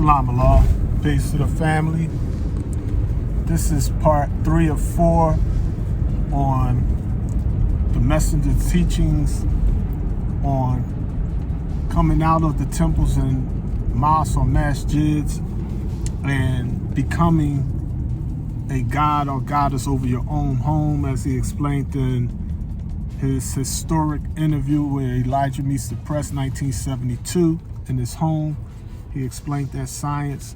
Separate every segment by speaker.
Speaker 1: Shalom Allah, peace to the family. This is part 3 of 4 on the messenger's teachings on coming out of the temples and mosques or masjids and becoming a god or goddess over your own home, as he explained in his historic interview where Elijah meets the press, 1972, in his home. He explained that science.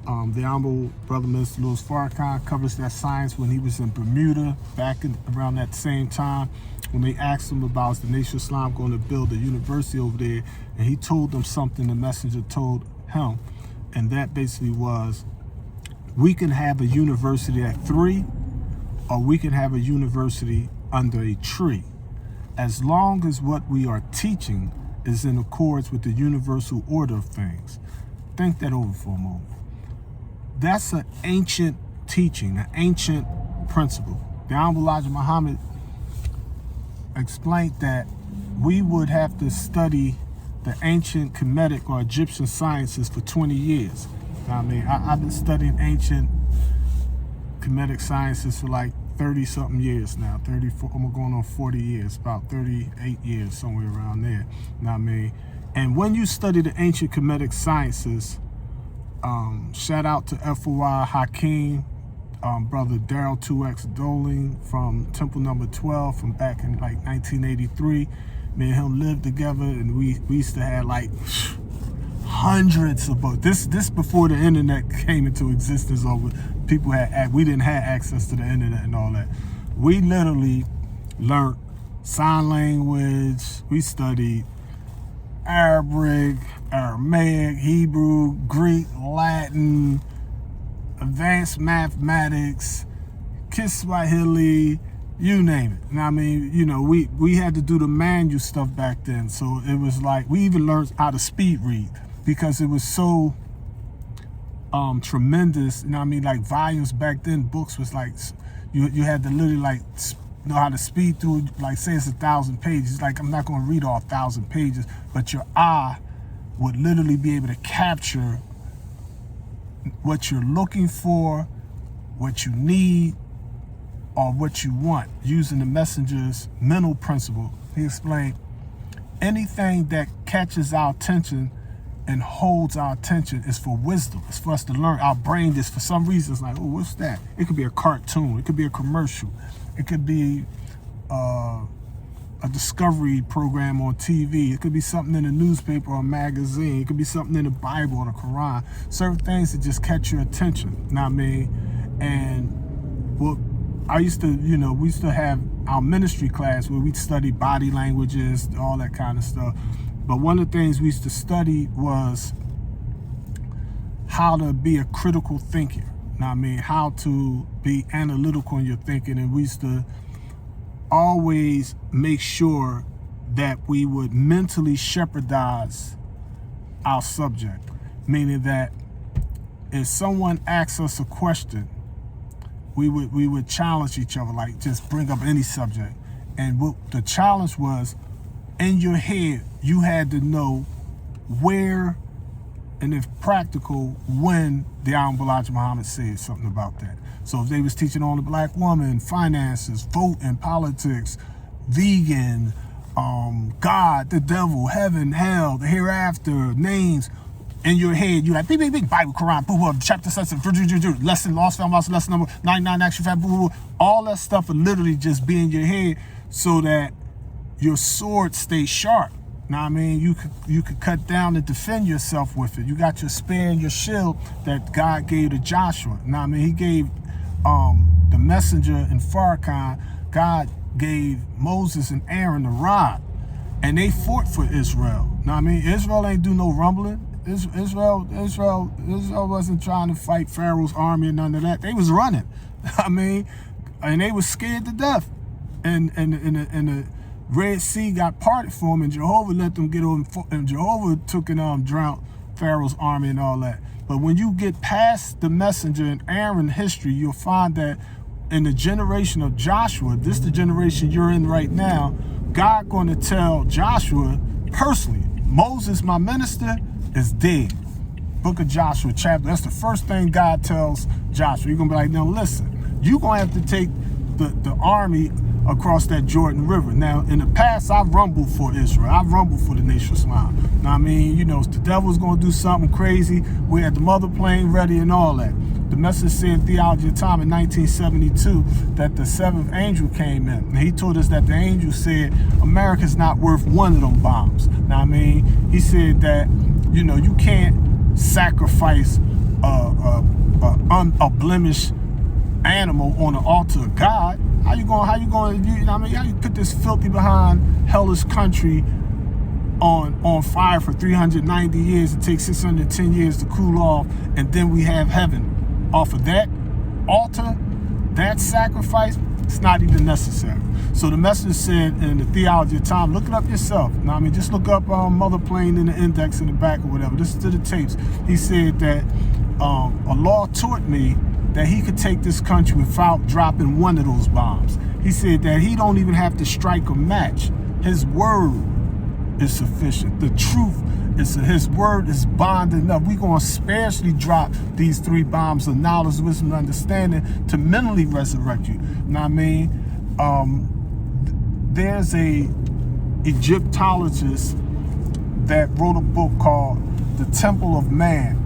Speaker 1: The Honorable Brother Minister Louis Farrakhan covers that science when he was in Bermuda back around that same time, when they asked him about, is the Nation of Islam going to build a university over there, and he told them something the messenger told him, and that basically was, we can have a university at 3, or we can have a university under a tree, as long as what we are teaching is in accordance with the universal order of things. Think that over for a moment. That's an ancient teaching, an ancient principle. The Honorable Elijah Muhammad explained that we would have to study the ancient Kemetic or Egyptian sciences for 20 years. I mean, I've been studying ancient Kemetic sciences for like 30-something years now. 34, I'm going on 40 years, about 38 years, somewhere around there. You know what I mean? And when you study the ancient Kemetic sciences, shout out to FOI Hakeem, brother Daryl 2X Doling from Temple Number 12 from back in like 1983. Me and him lived together, and we used to have like hundreds of books. This before the internet came into existence, or people had, we didn't have access to the internet and all that. We literally learned sign language. We studied Arabic, Aramaic, Hebrew, Greek, Latin, advanced mathematics, Kiswahili, you name it. And I mean, you know, we had to do the manual stuff back then. So it was like, we even learned how to speed read because it was so tremendous. You know what I mean? Like volumes back then, books was like, you had to literally like know how to speed through, like say it's 1,000 pages. Like, I'm not going to read all 1,000 pages, but your eye would literally be able to capture what you're looking for, what you need, or what you want, using the messenger's mental principle. He explained, anything that catches our attention and holds our attention is for wisdom. It's for us to learn. Our brain is, for some reason, it's like, oh, what's that? It could be a cartoon. It could be a commercial. It could be a discovery program on TV. It could be something in a newspaper or a magazine. It could be something in the Bible or the Quran. Certain things that just catch your attention. You know what I mean? And well, I used to, you know, we used to have our ministry class where we'd study body languages, all that kind of stuff. But one of the things we used to study was how to be a critical thinker. You know what I mean? How to be analytical in your thinking. And we used to always make sure that we would mentally shepherdize our subject. Meaning that if someone asks us a question, we would challenge each other, like just bring up any subject. And what the challenge was, in your head, you had to know where, and if practical, when the Honorable Elijah Muhammad said something about that. So if they was teaching on the black woman, finances, voting, politics, vegan, God, the devil, heaven, hell, the hereafter, names, in your head, you like, big, Bible, Quran, boo, chapter, lesson, lost, found, lost, lesson number 99, action, fact, boo, all that stuff would literally just be in your head so that your sword stays sharp. Now, I mean, you could cut down and defend yourself with it. You got your spear and your shield that God gave to Joshua. Now, I mean, he gave the messenger and Farrakhan, God gave Moses and Aaron the rod, and they fought for Israel. Now, I mean, Israel ain't do no rumbling. Israel wasn't trying to fight Pharaoh's army and none of that. They was running. I mean, and they was scared to death. And the Red Sea got parted for them, and Jehovah let them get over, and Jehovah took and drowned Pharaoh's army and all that. But when you get past the messenger and Aaron history, you'll find that in the generation of Joshua, this is the generation you're in right now, God going to tell Joshua personally, Moses, my minister, is dead. book of Joshua chapter. That's the first thing God tells Joshua. You're going to be like, now listen, you're going to have to take the army across that Jordan River. Now, in the past, I rumbled for Israel. I rumbled for the nation of Islam. Now, I mean, you know, the devil's going to do something crazy. We had the mother plane ready and all that. The message said in Theology of Time in 1972 that the seventh angel came in. And he told us that the angel said, America's not worth one of them bombs. Now, I mean, he said that, you know, you can't sacrifice a blemished animal on the altar of God. How you going, you know, I mean, how you put this filthy behind hellish country on fire for 390 years? It takes 610 years to cool off, and then we have heaven off of that altar, that sacrifice. It's not even necessary. So the message said in the Theology of Time, look it up yourself. Now, I mean, just look up Mother Plane in the index in the back or whatever. Listen to the tapes. He said that Allah taught me that he could take this country without dropping one of those bombs. He said that he don't even have to strike a match. His word is sufficient. The truth is, his word is bond enough. We're going to scarcely drop these 3 bombs of knowledge, wisdom, and understanding to mentally resurrect you. Now, I mean, there's a Egyptologist that wrote a book called The Temple of Man,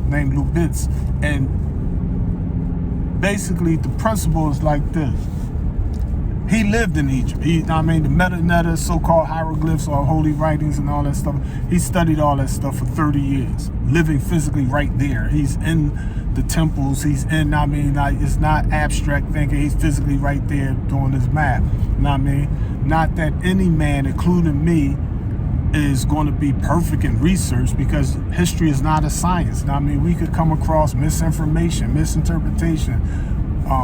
Speaker 1: named Lubitz, and basically the principle is like this. He lived in Egypt. I mean, the Meta, so-called hieroglyphs or holy writings and all that stuff. He studied all that stuff for 30 years, living physically right there. He's in the temples. He's in, I mean, it's not abstract thinking. He's physically right there doing his math. You know what I mean? Not that any man, including me, is going to be perfect in research, because history is not a science. Now, I mean, we could come across misinformation, misinterpretation,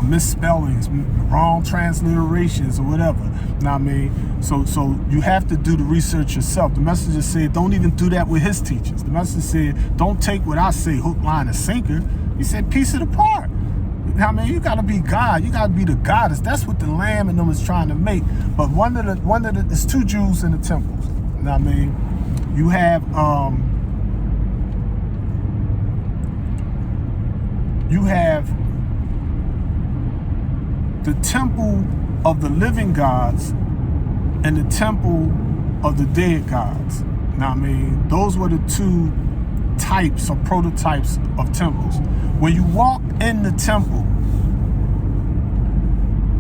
Speaker 1: misspellings, wrong transliterations, or whatever. Now, I mean, so you have to do the research yourself. The message said, don't even do that with his teachers. The message said, don't take what I say hook, line, and sinker. He said, piece it apart. I mean, you got to be God. You got to be the goddess. That's what the Lamb and them is trying to make. But it's 2 Jews in the temples. You know what I mean? You have the temple of the living gods and the temple of the dead gods. Now, I mean, those were the 2 types or prototypes of temples. When you walk in the temple,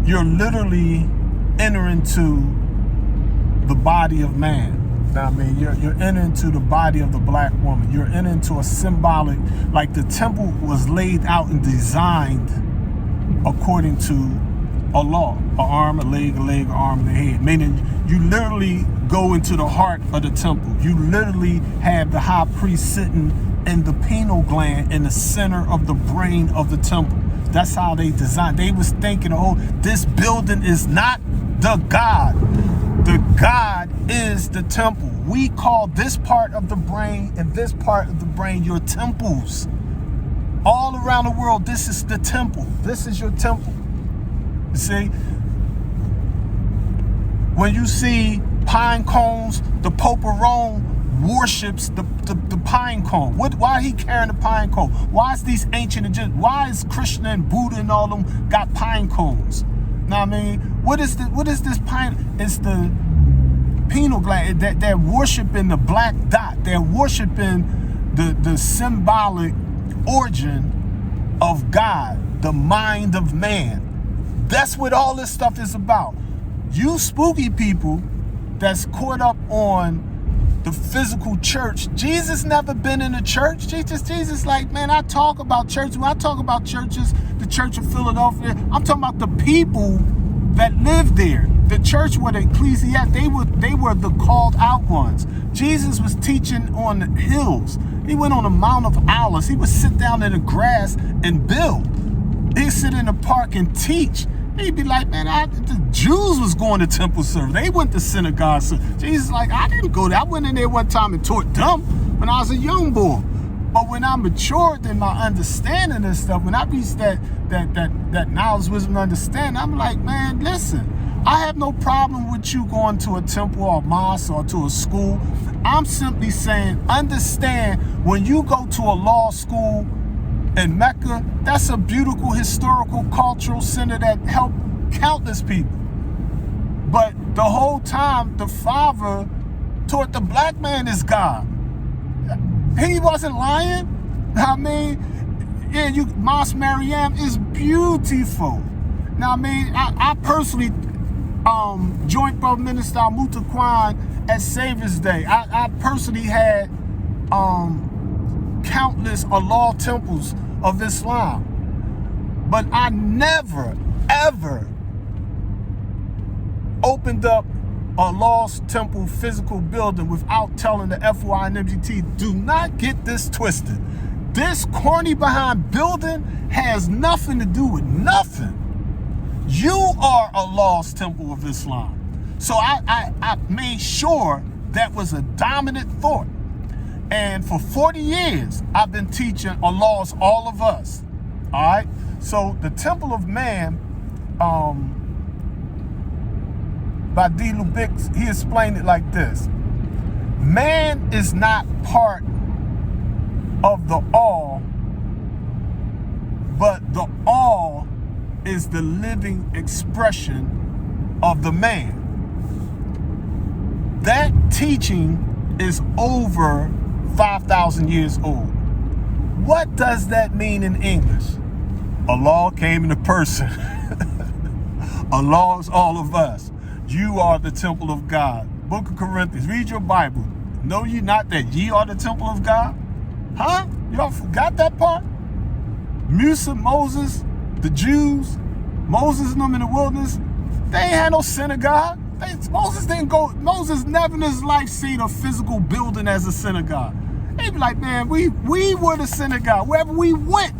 Speaker 1: you're literally entering into the body of man. Now, I mean, you're entering into the body of the black woman. You're entering into a symbolic, like the temple was laid out and designed according to a law, an arm, a leg, an arm, and a head. Meaning you literally go into the heart of the temple. You literally have the high priest sitting in the pineal gland in the center of the brain of the temple. That's how they designed. They was thinking, oh, this building is not the God. The God is the temple. We call this part of the brain and this part of the brain your temples. All around the world, this is the temple. This is your temple. You see? When you see pine cones, the Pope of Rome worships the pine cone. Why he carrying the pine cone? Why is these ancient Egyptians? Why is Krishna and Buddha and all them got pine cones? Now, I mean, what is this pine? It's the pineal gland. They're worshiping the black dot. They're worshiping the symbolic origin of God, the mind of man. That's what all this stuff is about. You spooky people that's caught up on the physical church. Jesus never been in a church. Jesus like, man, I talk about churches. When I talk about churches, the Church of Philadelphia, I'm talking about the people that live there. The church were the ecclesiastes. They were the called out ones. Jesus was teaching on the hills. He went on the Mount of Olives. He would sit down in the grass and build. He'd sit in the park and teach. He'd be like, man, the Jews was going to temple service. They went to synagogue service. Jesus like, I didn't go there. I went in there one time and taught them when I was a young boy. But when I matured in my understanding and stuff, when I reached that knowledge, wisdom, and understanding, I'm like, man, listen, I have no problem with you going to a temple or a mosque or to a school. I'm simply saying, understand, when you go to a law school in Mecca, that's a beautiful historical cultural center that helped countless people. But the whole time, the father taught the black man is God. He wasn't lying. I mean, yeah, Mosque Mariam is beautiful. Now, I mean, I personally, Joint Brother Minister Mutaquan at Savior's Day, I personally had countless Allah temples of Islam. But I never, ever opened up a lost temple physical building without telling the FY and MGT, do not get this twisted. This corny behind building has nothing to do with nothing. You are a lost temple of Islam. So I made sure that was a dominant thought. And for 40 years, I've been teaching Allah's all of us. All right? So the Temple of Man, by D. Lubix, he explained it like this. Man is not part of the all, but the all is the living expression of the man. That teaching is over 5,000 years old. What does that mean in English? Allah came in a person. Allah is all of us. You are the temple of God. Book of Corinthians, read your Bible. Know ye not that ye are the temple of God? Huh? Y'all forgot that part? Musa, Moses, the Jews, Moses and them in the wilderness, they ain't had no synagogue. Moses never in his life seen a physical building as a synagogue. They be like, man, we were the synagogue. Wherever we went,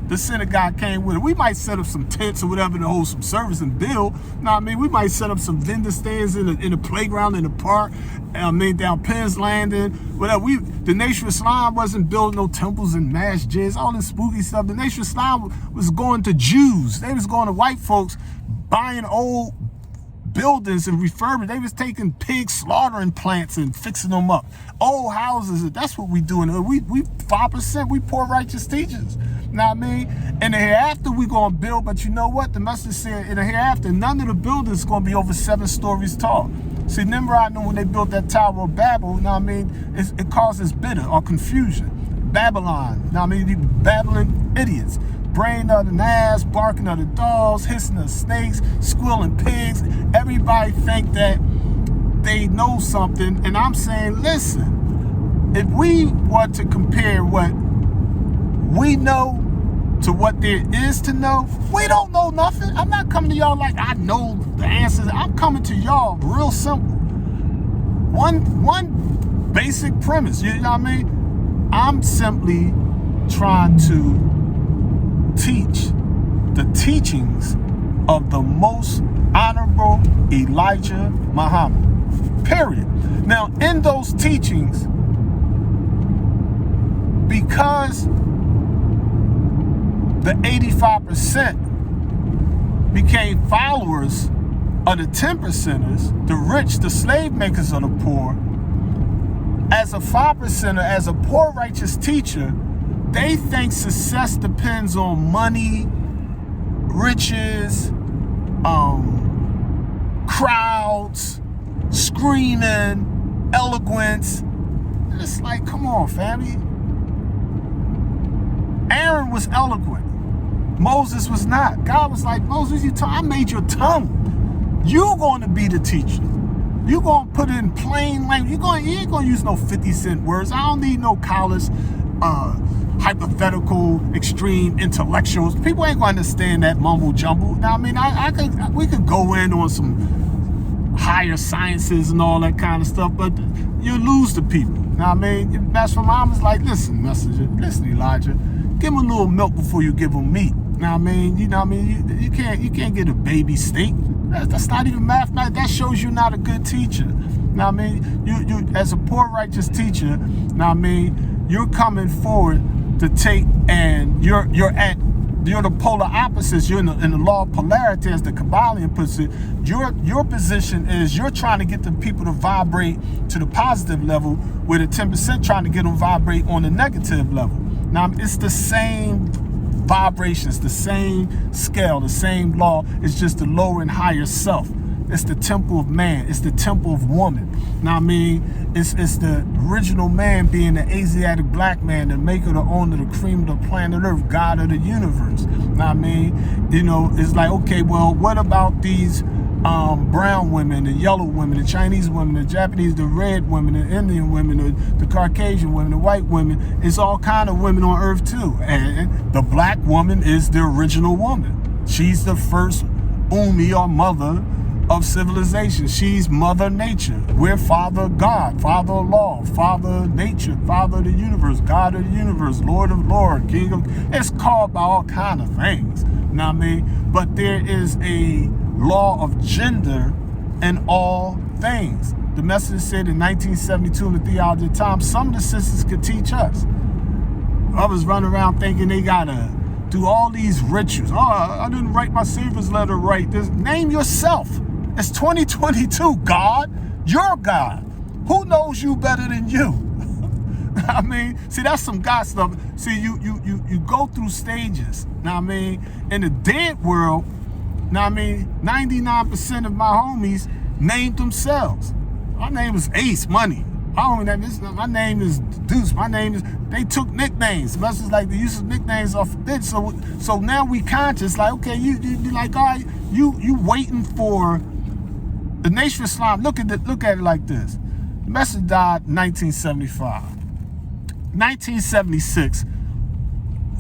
Speaker 1: the synagogue came with it. We might set up some tents or whatever to hold some service and build. Now, I mean, we might set up some vendor stands in the playground, in the park, down Penn's Landing, whatever. The Nation of Islam wasn't building no temples and masjids, all this spooky stuff. The Nation of Islam was going to Jews. They was going to white folks, buying old buildings and refurbishing. They was taking pig slaughtering plants and fixing them up. Old houses, that's what we doing. We 5%, we poor righteous teachers. Now, I mean, in the hereafter we gonna build, but you know what? The message said in the hereafter, none of the buildings is gonna be over 7 stories tall. See, Nimrod knew when they built that Tower of Babel, now I mean, it causes bitter or confusion. Babylon, now I mean, these babbling idiots. Braying of the gnats, barking of the dogs, hissing of snakes, squealing pigs. Everybody think that they know something. And I'm saying, listen, if we were to compare what we know to what there is to know, we don't know nothing. I'm not coming to y'all like I know the answers. I'm coming to y'all real simple. One basic premise, you know what I mean? I'm simply trying to teach the teachings of the most honorable Elijah Muhammad, period. Now, in those teachings, because the 85% became followers of the 10%ers, the rich, the slave makers of the poor, as a 5%er, as a poor righteous teacher, they think success depends on money, riches, crowds, screaming, eloquence. It's like, come on, family. Aaron was eloquent. Moses was not. God was like, Moses, I made your tongue. You're going to be the teacher. You're going to put it in plain language. You ain't going to use no 50-cent words. I don't need no college, hypothetical, extreme intellectuals. People ain't going to understand that mumble jumble. Now, I mean, we could go in on some higher sciences and all that kind of stuff, but you lose the people. Now, I mean, that's what Mom was like, listen, messenger, listen, Elijah, give them a little milk before you give them meat. Now, I mean, you know what I mean? You can't get a baby steak. That's not even mathematics. That shows you're not a good teacher. Now, I mean, you as a poor righteous teacher, now, I mean, you're coming forward to take, and you're at you're the polar opposites. You're in the law of polarity, as the Kabbalion puts it. Your position is you're trying to get the people to vibrate to the positive level, with the 10% trying to get them vibrate on the negative level. Now, it's the same vibrations, the same scale, the same law. It's just the lower and higher self. It's the temple of man. It's the temple of woman. Now, I mean, it's the original man being the Asiatic black man, the maker, the owner, the cream of the planet Earth, God of the universe. Now, I mean, you know, it's like, okay, well, what about these brown women, the yellow women, the Chinese women, the Japanese, the red women, the Indian women, the Caucasian women, the white women? It's all kind of women on Earth too. And the black woman is the original woman. She's the first Umi, or mother of civilization. She's Mother Nature. We're Father God, Father of Law, Father Nature, Father of the universe, God of the universe, Lord of Lord, King of... It's called by all kind of things. You know what I mean? But there is a law of gender in all things. The message said in 1972 in the Theology of Time, some of the sisters could teach us. Others run around thinking they gotta do all these rituals. Oh, I didn't write my Savior's letter right. Name yourself. It's 2022, God. You're God. Who knows you better than you? I mean, see, that's some God stuff. See, you go through stages. Now, I mean, in the dead world, now, I mean, 99% of my homies named themselves. My name is Ace Money. My name is Deuce. My name is... They took nicknames. That's just like the use of nicknames off it. So now we conscious, like, okay, you like, all right, you waiting for the Nation of Islam. Look at it like this. The Messenger died in 1975. 1976,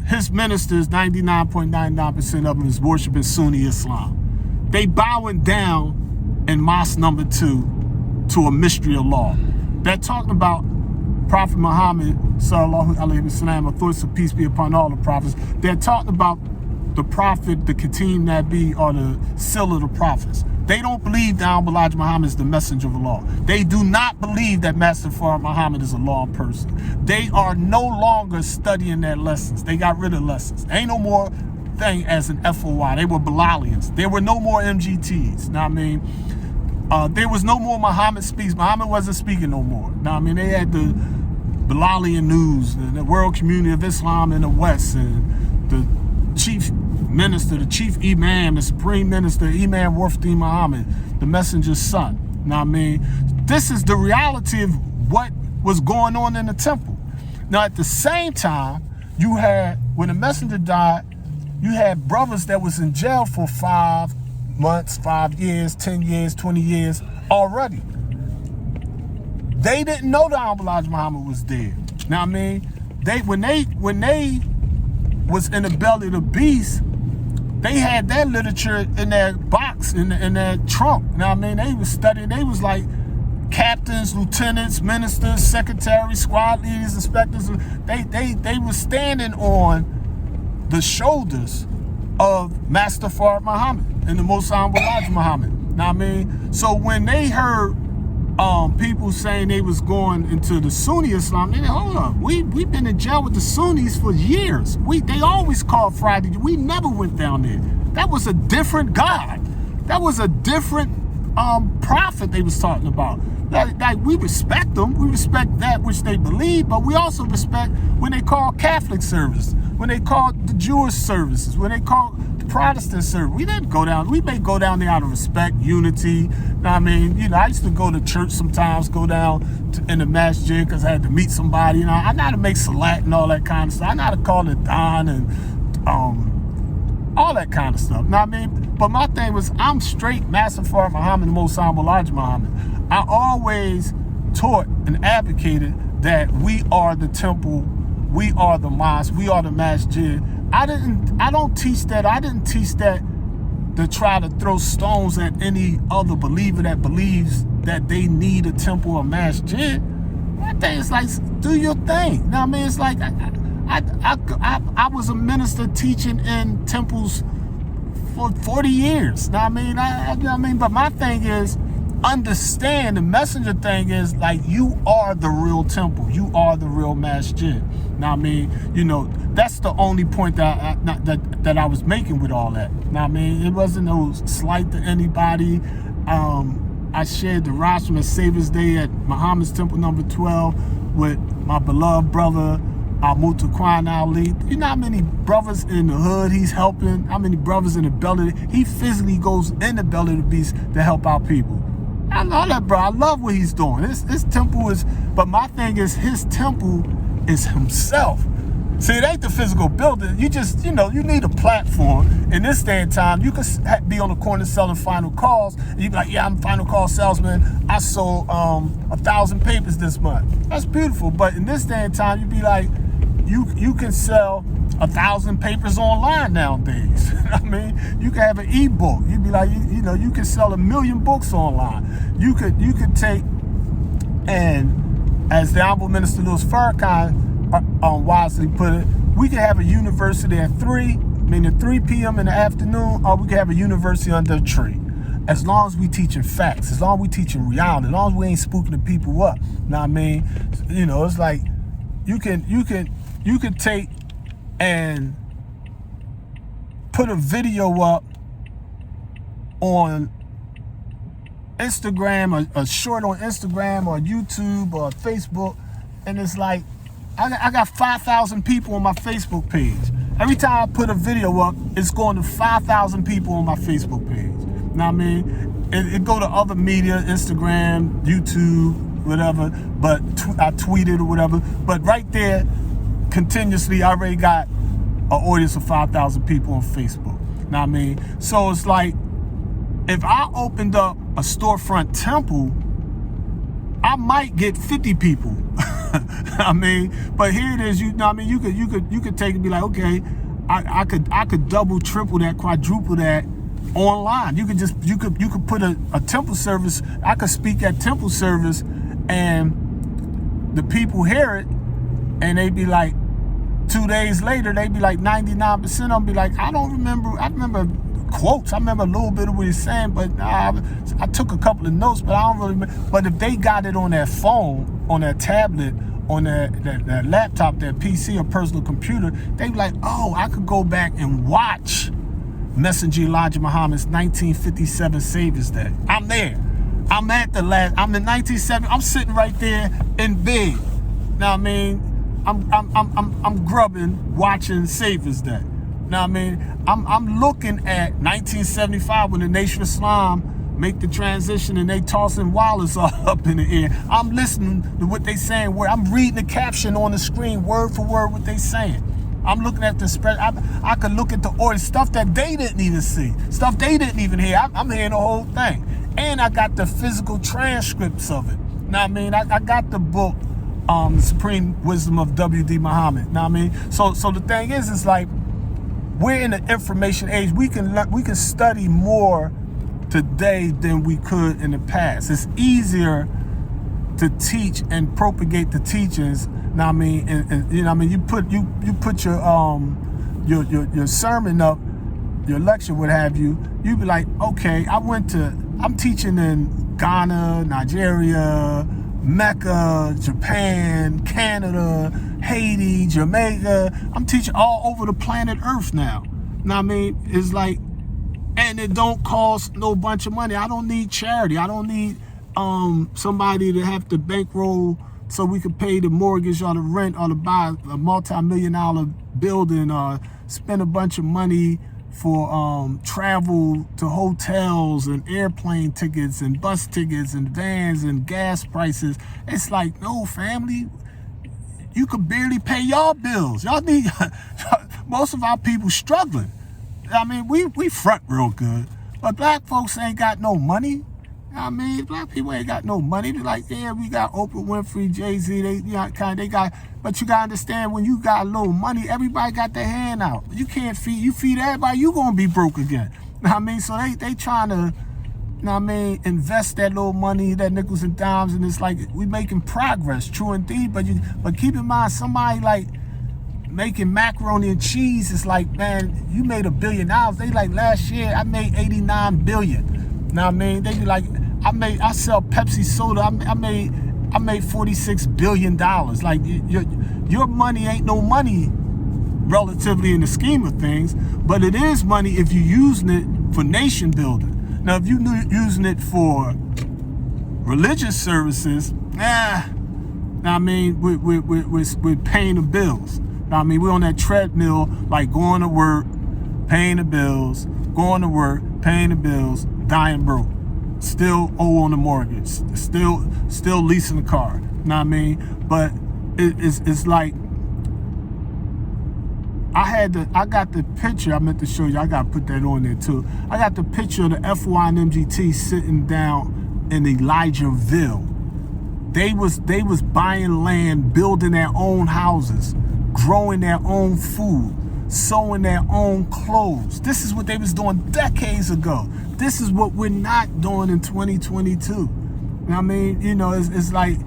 Speaker 1: his ministers, 99.99% of them is worshiping Sunni Islam. They bowing down in Mosque number 2 to a mystery of law. They're talking about Prophet Muhammad, sallallahu alaihi wasallam, authority of peace be upon all the prophets. They're talking about the prophet, the Khatim Nabi, or the seal of the prophets. They don't believe that Elijah Muhammad is the messenger of Allah. They do not believe that Master Farah Muhammad is a law person. They are no longer studying their lessons. They got rid of lessons. Ain't no more thing as an FOI. They were Bilalians. There were no more MGTs. Now, I mean, there was no more Muhammad speaks. Muhammad wasn't speaking no more. Now, I mean, they had the Bilalian News, the World Community of Islam in the West, and the chief minister, the chief imam, the supreme minister, Imam Warfdeen Muhammad, the messenger's son. Now, I mean, this is the reality of what was going on in the temple. Now, at the same time, you had, when the messenger died, you had brothers that was in jail for 5 months, 5 years, 10 years, 20 years already. They didn't know that Elijah Muhammad was dead. Now, I mean, when they was in the belly of the beast, they had that literature in their box, in their trunk. Now, I mean, they was studying. They was like captains, lieutenants, ministers, secretaries, squad leaders, inspectors. They were standing on the shoulders of Master Farah Muhammad and the Most Honorable Elijah Muhammad. Now, I mean, so when they heard people saying they was going into the Sunni Islam, they said, hold on, we've been in jail with the Sunnis for years. They always called Friday. We never went down there. That was a different God. That was a different prophet they was talking about. Like, we respect them. We respect that which they believe, but we also respect when they call Catholic service, when they call the Jewish services, when they call the Protestant service. We didn't go down. We may go down there out of respect, unity. I mean, you know, I used to go to church sometimes, go down in the masjid because I had to meet somebody. You know, I know how to make salat and all that kind of stuff. I know how to call it Don and all that kind of stuff. Now, I mean, but my thing was, I'm straight Master Farah Muhammad, the Most Honorable Elijah Muhammad. I always taught and advocated that we are the temple, we are the mosque, we are the masjid. I don't teach that. I didn't teach that to try to throw stones at any other believer that believes that they need a temple or masjid. My thing is like, do your thing. Now, I mean, it's like, I was a minister teaching in temples for 40 years. Now, I mean, but my thing is, understand the messenger thing is like, you are the real temple. You are the real masjid. Now, I mean, you know, that's the only point that I was making with all that. Now, I mean, it wasn't no slight to anybody. I shared the rostrum at Savior's Day at Muhammad's Temple number 12 with my beloved brother, Al-Mutaqwan Ali. You know how many brothers in the hood he's helping? How many brothers in the belly? He physically goes in the belly of the beast to help out people. I love that, bro. I love what he's doing. His temple is, but my thing is, his temple is himself. See, it ain't the physical building. You just, you know, you need a platform. In this day and time, you could be on the corner selling final calls, and you be like, yeah, I'm a final call salesman. I sold 1,000 papers this month. That's beautiful. But in this day and time, you be like, you can sell 1,000 papers online nowadays. I mean, you can have an ebook. You'd be like, you know, you can sell 1 million books online. You could take, and as the Honorable Minister Louis Farrakhan wisely put it, we could have a university at 3 p.m. in the afternoon, or we could have a university under a tree. As long as we teaching facts, as long as we teaching reality, as long as we ain't spooking the people up. Now, I mean, you know, it's like you can take and put a video up on Instagram, or a short on Instagram or YouTube or Facebook, and it's like, I got 5,000 people on my Facebook page. Every time I put a video up, it's going to 5,000 people on my Facebook page. You know what I mean? It go to other media, Instagram, YouTube, whatever, but I tweeted or whatever. But right there, continuously, I already got an audience of 5,000 people on Facebook. You know what I mean? So it's like, if I opened up a storefront temple, I might get 50 people. I mean, but here it is. You know what I mean? You could take and be like, okay, I could double, triple that, quadruple that online. You could put a temple service. I could speak at temple service, and the people hear it, and they be like, 2 days later, they be like 99% of them be like, I don't remember. I remember quotes. I remember a little bit of what he's saying, but I took a couple of notes, but I don't really remember. But if they got it on their phone, on their tablet, on their laptop, their PC or personal computer, they be like, oh, I could go back and watch Messenger Elijah Muhammad's 1957 Savior's Day. I'm there. I'm at the last. I'm in 1970. I'm sitting right there in bed. Now, I mean, I'm grubbing, watching Savior's Day. Now, I mean, I'm looking at 1975 when the Nation of Islam make the transition and they tossing Wallace up in the air. I'm listening to what they saying. I'm reading the caption on the screen, word for word, what they saying. I'm looking at the spread. I could look at the order, stuff that they didn't even see, stuff they didn't even hear. I'm hearing the whole thing. And I got the physical transcripts of it. Now, I mean, I got the book, The Supreme Wisdom of W.D. Muhammad. Now, I mean, so the thing is, it's like, we're in the information age. We can study more today than we could in the past. It's easier to teach and propagate the teachings. Now, I mean, and you know, I mean, you put your sermon up, your lecture, what have you. You be like, okay, I'm teaching in Ghana, Nigeria, Mecca, Japan, Canada, Haiti, Jamaica. I'm teaching all over the planet Earth now. Now, I mean, it's like, and it don't cost no bunch of money. I don't need charity. I don't need somebody to have to bankroll so we could pay the mortgage or the rent or to buy a multi-million-dollar building or spend a bunch of money for travel to hotels and airplane tickets and bus tickets and vans and gas prices. It's like, no, family, you could barely pay y'all bills. Y'all need, most of our people struggling. I mean, we front real good, but black folks ain't got no money. I mean, black people ain't got no money. They're like, yeah, we got Oprah Winfrey, Jay-Z, they got, but you gotta understand, when you got a little money, everybody got their hand out. You can't feed everybody, you gonna be broke again. I mean, so they trying to, I mean, invest that little money, that nickels and dimes, and it's like, we making progress, true indeed, but keep in mind, somebody like making macaroni and cheese is like, man, you made $1 billion. They like, last year, I made 89 billion. Now, I mean, they be like, I sell Pepsi soda. I made $46 billion. Like your money ain't no money relatively in the scheme of things, but it is money if you're using it for nation building. Now, if you're using it for religious services, I mean, we're paying the bills. I mean, we're on that treadmill, like going to work, paying the bills, going to work, paying the bills, dying broke, still owe on the mortgage, still leasing the car. You know what I mean? But it's like, I got the picture I meant to show you. I got to put that on there too. I got the picture of the FYNMGT sitting down in Elijahville. They was buying land, building their own houses, growing their own food, sewing their own clothes. This is what they was doing decades ago. This is what we're not doing in 2022. I mean, you know, it's like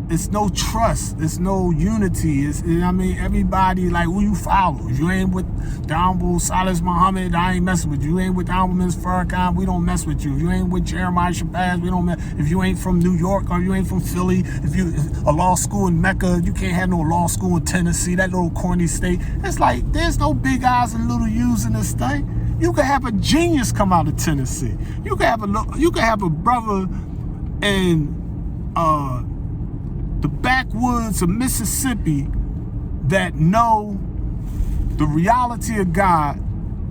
Speaker 1: it's no trust, it's no unity. I mean, everybody, like, who you follow. If you ain't with the Honorable Salis Muhammad, I ain't messing with you. You ain't with the Honorable Ms. Farrakhan, we don't mess with you. If you ain't with Jeremiah Shabazz, we don't mess. If you ain't from New York or you ain't from Philly, if you a law school in Mecca, you can't have no law school in Tennessee, that little corny state. It's like, there's no big eyes and little U's in this thing. You could have a genius come out of Tennessee. You could have a brother in the backwoods of Mississippi that know the reality of God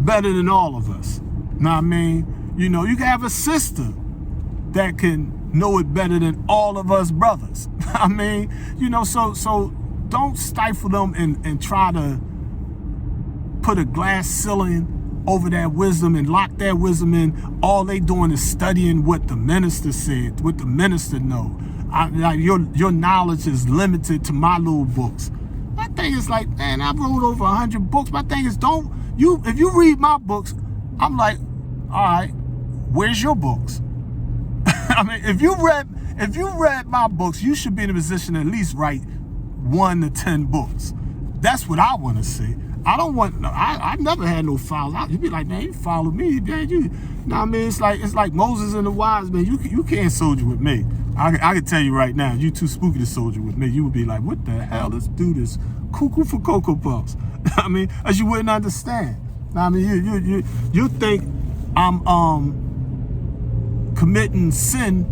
Speaker 1: better than all of us. Know what I mean? You know, you can have a sister that can know it better than all of us brothers. I mean, you know, so don't stifle them and try to put a glass ceiling over that wisdom and lock that wisdom in. All they doing is studying what the minister said, what the minister know. Your knowledge is limited to my little books. My thing is like, man, I wrote over 100 books. My thing is, if you read my books, I'm like, all right, where's your books? I mean, if you read my books, you should be in a position to at least write 1 to 10 books. That's what I want to see. I never had no files. You'd be like, man, you follow me, man. You know what I mean? It's like Moses and the wise men. You can't soldier with me. I can tell you right now, you too spooky to soldier with me. You would be like, what the hell? Let's do this. Cuckoo for Cocoa Puffs. I mean, as you wouldn't understand. I mean, you think I'm committing sin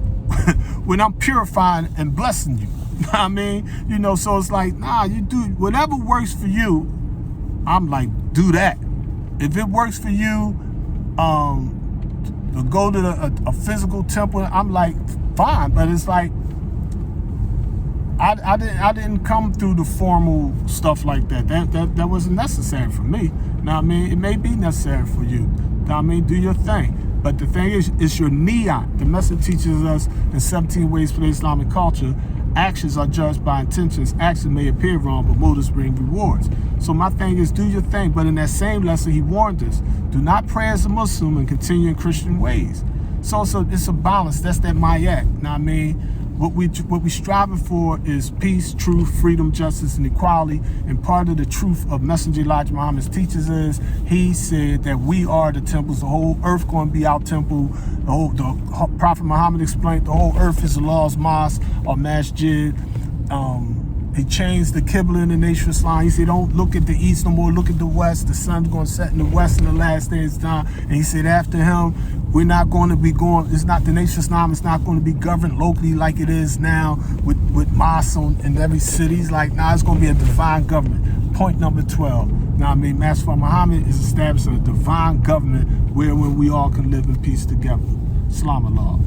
Speaker 1: when I'm purifying and blessing you. I mean, you know, so it's like, nah, you do whatever works for you. I'm like, do that. If it works for you, to go to a physical temple, I'm like, fine. But it's like, I didn't come through the formal stuff like that. That wasn't necessary for me. Now, I mean, it may be necessary for you. Now, I mean, do your thing. But the thing is, it's your niyat. The message teaches us in 17 ways for the Islamic culture. Actions are judged by intentions. Actions may appear wrong, but motives bring rewards. So my thing is, do your thing. But in that same lesson, he warned us, do not pray as a Muslim and continue in Christian ways. So it's a balance. That's that mayat. Now, I mean, what we striving for is peace, truth, freedom, justice, and equality. And part of the truth of Messenger Elijah Muhammad's teachings is, he said that we are the temples. The whole earth going to be our temple. The Prophet Muhammad explained the whole earth is Allah's mosque or masjid. He changed the Qibla in the nation of Islam. He said, don't look at the east no more, look at the west. The sun's going to set in the west in the last days of time. And he said, after him, we're not going to be it's not the nation of Islam, it's not going to be governed locally like it is now with mosques in every city. He's like, nah, it's going to be a divine government. Point number 12. Now, I mean, Master Muhammad is establishing a divine government wherein we all can live in peace together. Salam Allah.